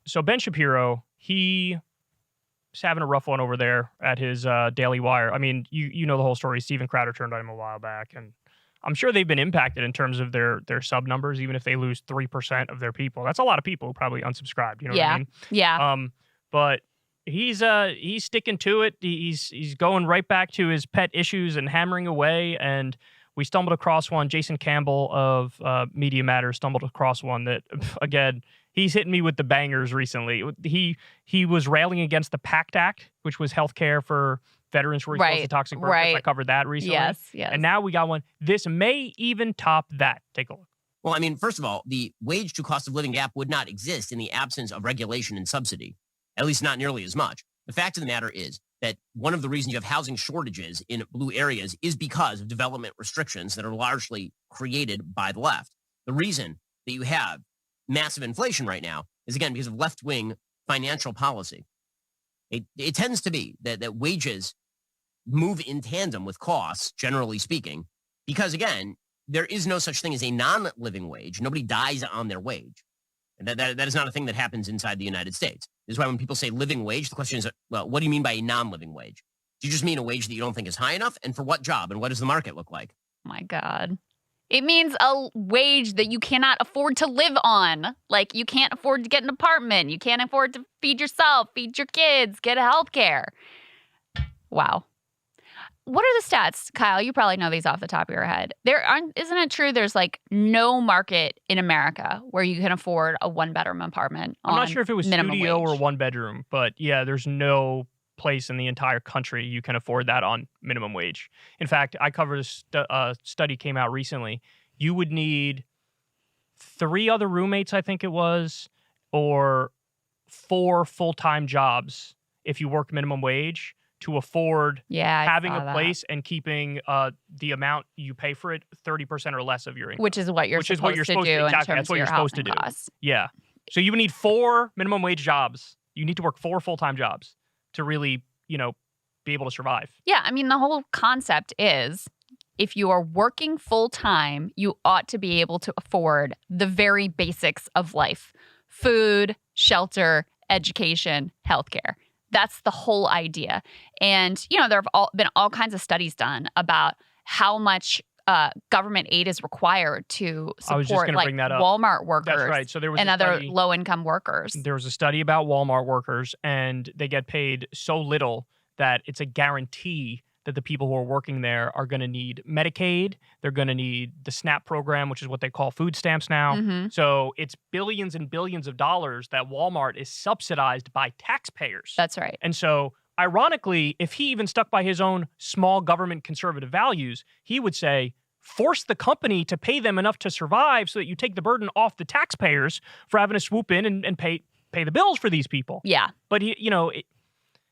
So Ben Shapiro, he's having a rough one over there at his Daily Wire. I mean, you know the whole story. Steven Crowder turned on him a while back, and I'm sure they've been impacted in terms of their sub numbers, even if they lose 3% of their people. That's a lot of people who probably unsubscribed. You know what I mean? Yeah. But he's sticking to it. He's going right back to his pet issues and hammering away. And we stumbled across one. Jason Campbell of Media Matters stumbled across one that, again, he's hitting me with the bangers recently. He was railing against the PACT Act, which was healthcare for veterans who were exposed to toxic workers. I covered that recently. Yes. And now we got one. This may even top that. Take a look. Well, I mean, first of all, the wage to cost of living gap would not exist in the absence of regulation and subsidy, at least not nearly as much. The fact of the matter is that one of the reasons you have housing shortages in blue areas is because of development restrictions that are largely created by the left. The reason that you have massive inflation right now is, again, because of left-wing financial policy. It tends to be that wages move in tandem with costs, generally speaking, because, again, there is no such thing as a non-living wage. Nobody dies on their wage. And that is not a thing that happens inside the United States. This is why when people say living wage, the question is, well, what do you mean by a non-living wage? Do you just mean a wage that you don't think is high enough? And for what job? And what does the market look like? My God. It means a wage that you cannot afford to live on. Like, you can't afford to get an apartment. You can't afford to feed yourself, feed your kids, get health care. Wow. What are the stats, Kyle? You probably know these off the top of your head. Isn't it true there's like no market in America where you can afford a one-bedroom apartment? I'm not sure if it was studio wage. or one bedroom, but yeah, there's no place in the entire country you can afford that on minimum wage. In fact, I covered a study came out recently. You would need 3 other roommates, I think it was, or 4 full-time jobs if you work minimum wage to afford having a place and keeping the amount you pay for it 30% or less of your income. Which is what you're supposed to do. Exactly, that's what you're supposed to do. Yeah. So you would need 4 minimum wage jobs. You need to work 4 full-time jobs to really, be able to survive. Yeah, I mean, the whole concept is if you are working full-time, you ought to be able to afford the very basics of life: food, shelter, education, healthcare. That's the whole idea. And, there have been all kinds of studies done about how much government aid is required to support like Walmart workers. That's right. So there was and other low-income workers. There was a study about Walmart workers, and they get paid so little that it's a guarantee that the people who are working there are going to need Medicaid. They're going to need the SNAP program, which is what they call food stamps now. Mm-hmm. So it's billions and billions of dollars that Walmart is subsidized by taxpayers. That's right. And so, ironically, if he even stuck by his own small government conservative values, he would say, force the company to pay them enough to survive so that you take the burden off the taxpayers for having to swoop in and pay the bills for these people. Yeah. But,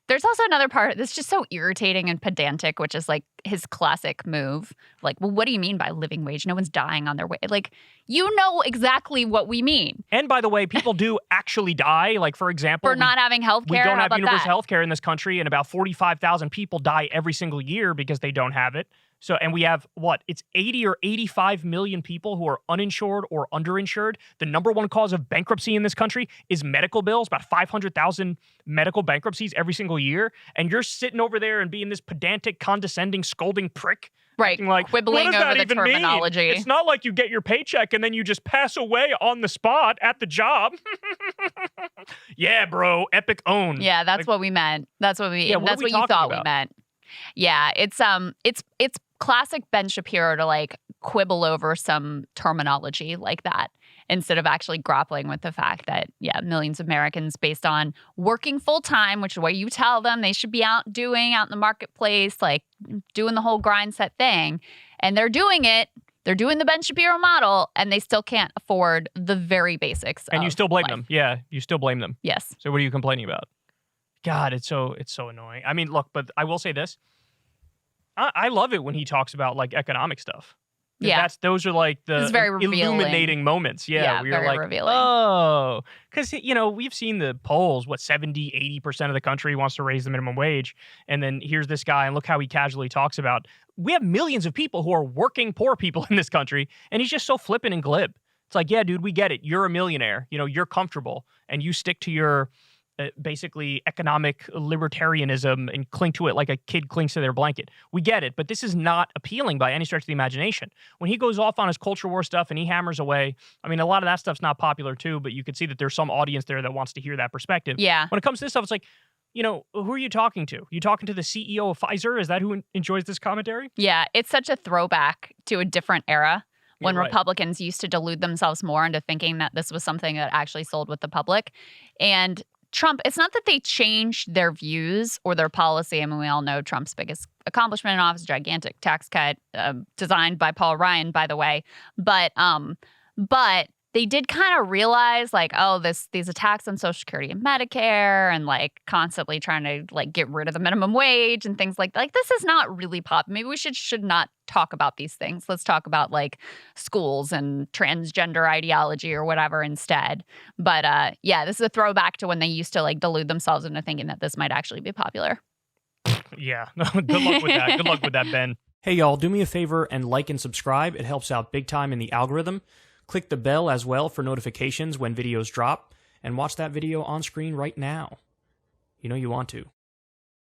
there's also another part that's just so irritating and pedantic, which is like his classic move. Like, well, what do you mean by living wage? No one's dying on their way. Like, you know exactly what we mean. And by the way, people do actually die. Like, for example, for not having health care. We don't have universal health care in this country, and about 45,000 people die every single year because they don't have it. So, and we have it's 80 or 85 million people who are uninsured or underinsured. The number one cause of bankruptcy in this country is medical bills, about 500,000 medical bankruptcies every single year. And you're sitting over there and being this pedantic, condescending, scolding prick. Right, like, quibbling over the terminology. Mean? It's not like you get your paycheck and then you just pass away on the spot at the job. Yeah, bro, epic own. Yeah, that's what we meant. That's what that's what you thought we meant. Yeah, it's classic Ben Shapiro to like quibble over some terminology like that instead of actually grappling with the fact that, millions of Americans, based on working full time, which is what you tell them they should be out in the marketplace, like doing the whole grind set thing. And they're doing it. They're doing the Ben Shapiro model, and they still can't afford the very basics. And you still blame them. Yeah, you still blame them. Yes. So what are you complaining about? God, it's so annoying. I mean, look, but I will say this. I love it when he talks about like economic stuff. Yeah. Those are like the illuminating moments. Yeah, very like, revealing. Oh, because, we've seen the polls, 70, 80% of the country wants to raise the minimum wage. And then here's this guy, and look how he casually talks about, we have millions of people who are working poor people in this country. And he's just so flippant and glib. It's like, yeah, dude, we get it. You're a millionaire. You know, you're comfortable, and you stick to your basically economic libertarianism and cling to it like a kid clings to their blanket. We get it, but this is not appealing by any stretch of the imagination. When he goes off on his culture war stuff and he hammers away, I mean, a lot of that stuff's not popular too, but you can see that there's some audience there that wants to hear that perspective. Yeah. When it comes to this stuff, it's like, you know, who are you talking to? You talking to the CEO of Pfizer? Is that who enjoys this commentary? Yeah, it's such a throwback to a different era when right. Republicans used to delude themselves more into thinking that this was something that actually sold with the public. And Trump, it's not that they changed their views or their policy. I mean, we all know Trump's biggest accomplishment in office, gigantic tax cut, designed by Paul Ryan, by the way. But they did kind of realize, like, oh, these attacks on Social Security and Medicare, and like constantly trying to like get rid of the minimum wage and things like that. Like, this is not really pop. Maybe we should not talk about these things. Let's talk about like schools and transgender ideology or whatever instead. But yeah, this is a throwback to when they used to like delude themselves into thinking that this might actually be popular. Yeah, good luck with that. Good luck with that, Ben. Hey, y'all, do me a favor and like and subscribe. It helps out big time in the algorithm. Click the bell as well for notifications when videos drop, and watch that video on screen right now. You know you want to.